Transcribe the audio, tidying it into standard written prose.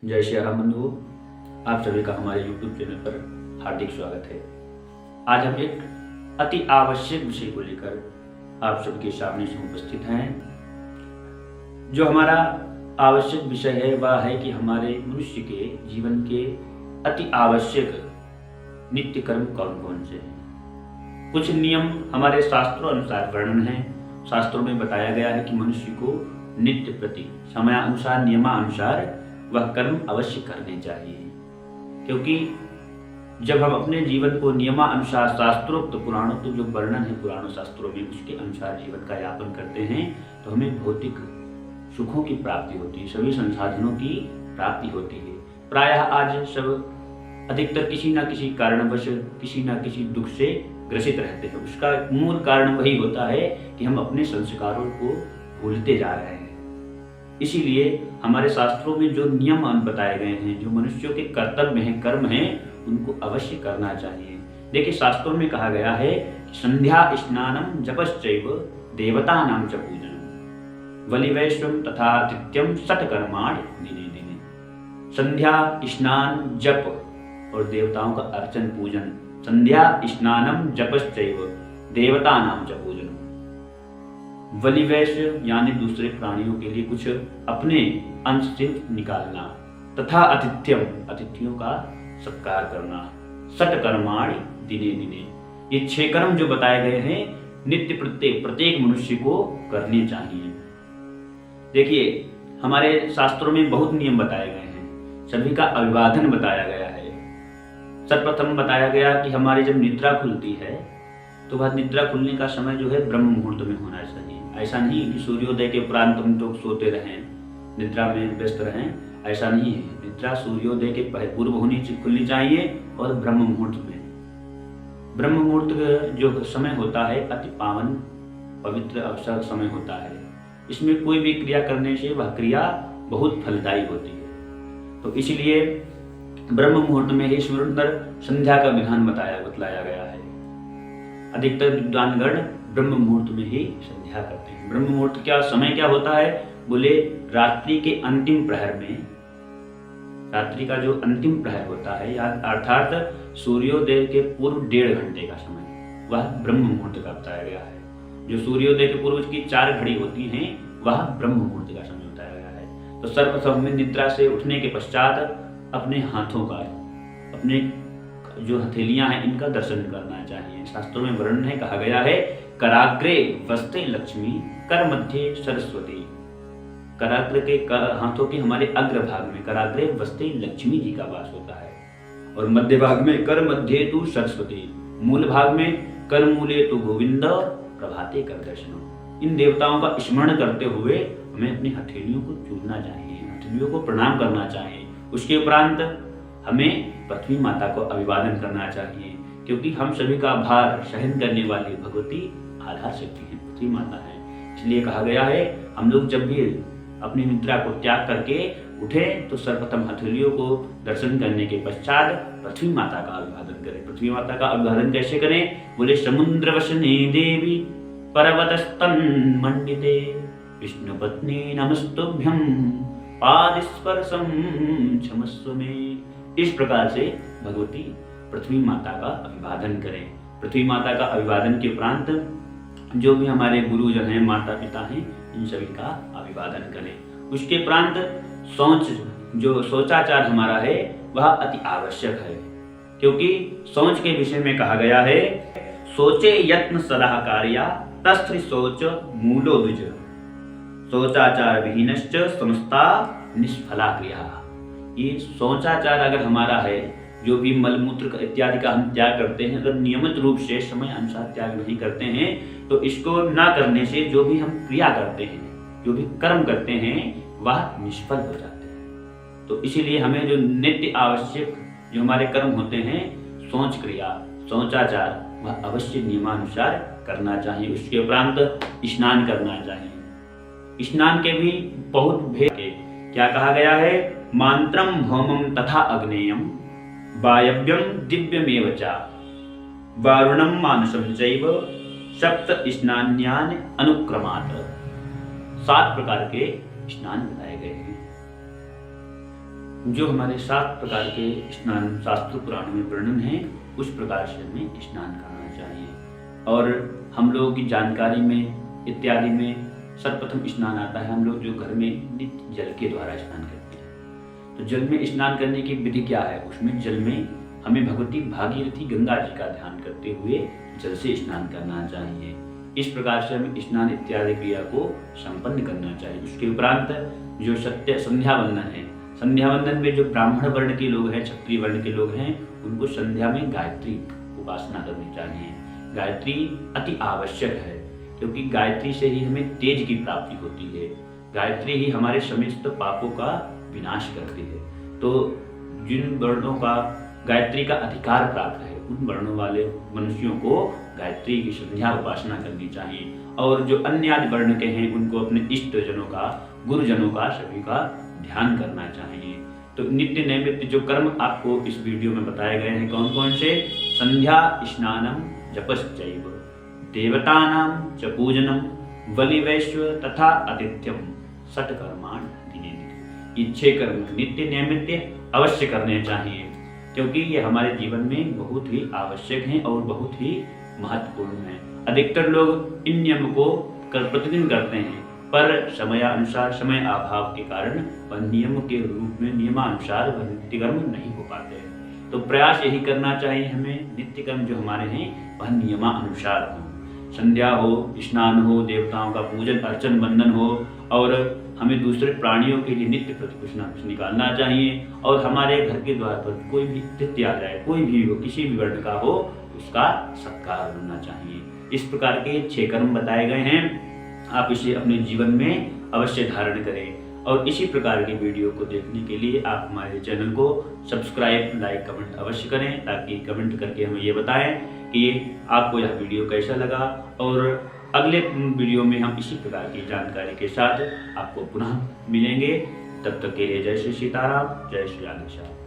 जय श्री राम बंधुओं, आप सभी का हमारे YouTube चैनल पर हार्दिक स्वागत है। आज हम एक अति आवश्यक विषय को लेकर आप सबके सामने से उपस्थित हैं। जो हमारा आवश्यक विषय है वह है कि हमारे मनुष्य के जीवन के अति आवश्यक नित्य कर्म कौन कौन से हैं। कुछ नियम हमारे शास्त्रों अनुसार वर्णन है। शास्त्रों में बताया गया है कि मनुष्य को नित्य प्रति समयानुसार नियमानुसार वह कर्म अवश्य करने चाहिए, क्योंकि जब हम अपने जीवन को नियमानुसार शास्त्रोक्त पुराणों तो जो वर्णन है पुराणों शास्त्रों में उसके अनुसार जीवन का यापन करते हैं तो हमें भौतिक सुखों की प्राप्ति होती है, सभी संसाधनों की प्राप्ति होती है। प्रायः आज सब अधिकतर किसी न किसी कारणवश किसी न किसी दुख से ग्रसित रहते हैं। उसका मूल कारण वही होता है कि हम अपने संस्कारों को भूलते जा रहे हैं। इसीलिए हमारे शास्त्रों में जो नियम बताए गए हैं, जो मनुष्यों के कर्तव्य हैं, कर्म हैं, उनको अवश्य करना चाहिए। देखिए, शास्त्रों में कहा गया है कि संध्या स्नानम जपश्चैव देवतानां च पूजनम वलिवैश्वम तथा आतिथ्यम सत्कर्माणि दिने दिने। संध्या स्नान जप और देवताओं का अर्चन पूजन, संध्या स्नानम जपश्चैव देवतानां च पूजनम। वलिवैश्य यानी दूसरे प्राणियों के लिए कुछ अपने अंश से निकालना, तथा आतिथ्यम अतिथियों का सत्कार करना, सत्कर्माणि दिने दिने। ये 6 कर्म जो बताए गए हैं नित्य प्रत्येक मनुष्य को करने चाहिए। देखिए, हमारे शास्त्रों में बहुत नियम बताए गए हैं, सभी का अभिवादन बताया गया है। सर्वप्रथम बताया गया कि हमारी जब निद्रा खुलती है तो वह निद्रा खुलने का समय जो है ब्रह्म मुहूर्त में होना चाहिए। ऐसा नहीं कि सूर्योदय के उपरांत हम लोग सोते रहें, निद्रा में व्यस्त रहें, ऐसा नहीं है। निद्रा सूर्योदय के पूर्व खुलनी चाहिए और ब्रह्म मुहूर्त में। ब्रह्म मुहूर्त जो समय होता है अति पावन पवित्र अवसर समय होता है। इसमें कोई भी क्रिया करने से वह क्रिया बहुत फलदायी होती है। तो इसीलिए ब्रह्म मुहूर्त में ही सुंदर संध्या का विधान बतलाया गया है। अधिकतर विद्वानगण ब्रह्म मुहूर्त में ही संध्या करते हैं। ब्रह्म मुहूर्त क्या समय क्या होता है? बोले रात्रि के अंतिम प्रहर में, रात्रि का जो अंतिम प्रहर होता है या अर्थात सूर्योदय के पूर्व 1.5 घंटे का समय, वह ब्रह्म मुहूर्त का बताया गया है। जो सूर्योदय के पूर्व की 4 घड़ी होती हैं वह ब्रह्म मुहूर्त का समय बताया गया है। तो सर्वप्रथम में निद्रा से उठने के पश्चात अपने हाथों का, अपने जो हथेलियां हैं इनका दर्शन करना चाहिए। शास्त्रों में वर्णन है, कहा गया है कराग्रे वस्ते लक्ष्मी कर मध्य सरस्वती। कराग्र के हाथों के हमारे अग्रभाग में कराग्रे वस्ते लक्ष्मी जी का वास होता है और मध्य भाग में कर मध्य तु सरस्वती, मूल भाग में कर मूले तु गोविंद प्रभाते कर दर्शनम। इन देवताओं का स्मरण करते हुए हमें अपनी हथेलियों को चूमना चाहिए, हथेलियों को प्रणाम करना चाहिए। उसके उपरांत हमें पृथ्वी माता को अभिवादन करना चाहिए, क्योंकि हम सभी का भार सहन करने वाली भगवती आधार शक्ति है, पृथ्वी माता है। इसलिए कहा गया है हम लोग जब भी अपनी निद्रा को त्याग करके उठे तो सर्वप्रथम हथेलियों को दर्शन करने के पश्चात पृथ्वी माता का अभिवादन करें। पृथ्वी माता का अभिवादन कैसे करें? बोले समुद्र वसने देवी पर्वतस्तन मंडिते विष्णु पत्नी नमस्तुभ्यं पादस्पर्शम क्षमस्व में। इस प्रकार से भगवती पृथ्वी माता का अभिवादन करें। पृथ्वी माता का अभिवादन के उपरांत जो भी हमारे गुरुजन हैं, माता पिता हैं, इन सभी का अभिवादन करें। उसके उपरांत जो शौचाचार हमारा है वह अति आवश्यक है, क्योंकि शौच के विषय में कहा गया है सोचे यत्न सलाह कार्या तस्त्र शौच मूलो द्विज शौचाचार विहीनश्च समस्ता निष्फला क्रिया। ये शौचाचार अगर हमारा है, जो भी मलमूत्र इत्यादि का हम त्याग करते हैं, अगर नियमित रूप से समय अनुसार त्याग नहीं करते हैं तो इसको ना करने से जो भी हम क्रिया करते हैं, जो भी कर्म करते हैं, वह निष्फल हो जाते हैं। तो इसीलिए हमें जो नित्य आवश्यक जो हमारे कर्म होते हैं, शौच क्रिया, शौचाचार, वह अवश्य नियमानुसार करना चाहिए। उसके उपरांत स्नान करना चाहिए। स्नान के भी बहुत भेद है। क्या कहा गया है? मांत्रम भौमम तथा अग्नेयम वायव्यम दिव्यमेव च वारुणम मानसम चैव सप्त स्नान्यान अनुक्रमात्। 7 प्रकार के स्नान बताए गए हैं। जो हमारे 7 प्रकार के स्नान शास्त्र पुराणों में वर्णन है, उस प्रकार से हमें स्नान करना चाहिए। और हम लोगों की जानकारी में इत्यादि में सर्वप्रथम स्नान आता है हम लोग जो घर में नित्य जल के द्वारा स्नान करते हैं। तो जल में स्नान करने की विधि क्या है? उसमें जल में हमें भगवती भागीरथी गंगा जी का ध्यान करते हुए जल से स्नान करना चाहिए। इस प्रकार से हमें स्नान इत्यादि क्रिया को संपन्न करना चाहिए। उसके उपरांत जो संध्या वंदन है, संध्या वंदन में जो ब्राह्मण वर्ण के लोग हैं, क्षत्रिय वर्ण के लोग हैं, उनको संध्या में गायत्री उपासना करनी चाहिए। गायत्री अति आवश्यक है, क्योंकि गायत्री से ही हमें तेज की प्राप्ति होती है। गायत्री ही हमारे समस्त पापों का विनाश करती है। तो जिन वर्णों का गायत्री का अधिकार प्राप्त है, उन वर्णों वाले मनुष्यों को गायत्री की संध्या उपासना करनी चाहिए। और जो अन्य आदि वर्ण के हैं, उनको अपने इष्ट जनों का, गुरुजनों का, सभी का ध्यान करना चाहिए। तो नित्य नैमित्य जो कर्म आपको इस वीडियो में बताए गए हैं, कौन कौन से? संध्या, स्नानम, जपश्चैव, देवतानां च पूजनम, बलिवैश्व तथा आतिथ्यम, षट्कर्माणि दिने दिने। ये 6 कर्म नित्य नैमित्य अवश्य करने चाहिए, क्योंकि ये हमारे जीवन में बहुत ही आवश्यक हैं और बहुत ही महत्वपूर्ण हैं। अधिकतर लोग इन नियम को प्रतिदिन करते हैं, पर समयानुसार, समय अभाव के कारण वह नियम के रूप में नियमानुसार वह नित्य कर्म नहीं हो पाते हैं। तो प्रयास यही करना चाहिए हमें, नित्य कर्म जो हमारे हैं वह नियमानुसार हो। संध्या हो, स्नान हो, देवताओं का पूजन अर्चन वंदन हो, और हमें दूसरे प्राणियों के लिए नित्य प्रति कुछ ना कुछ निकालना चाहिए। और हमारे घर के द्वार पर कोई भी अतिथि आ जाए, कोई भी हो, किसी भी वर्ण का हो, उसका सत्कार होना चाहिए। इस प्रकार के 6 कर्म बताए गए हैं, आप इसे अपने जीवन में अवश्य धारण करें। और इसी प्रकार की वीडियो को देखने के लिए आप हमारे चैनल को सब्सक्राइब, लाइक, कमेंट अवश्य करें, ताकि कमेंट करके हमें ये बताएं कि आपको यह वीडियो कैसा लगा। और अगले वीडियो में हम इसी प्रकार की जानकारी के साथ आपको पुनः मिलेंगे। तब तक के लिए जय श्री सीताराम, जय श्री राधेश्याम।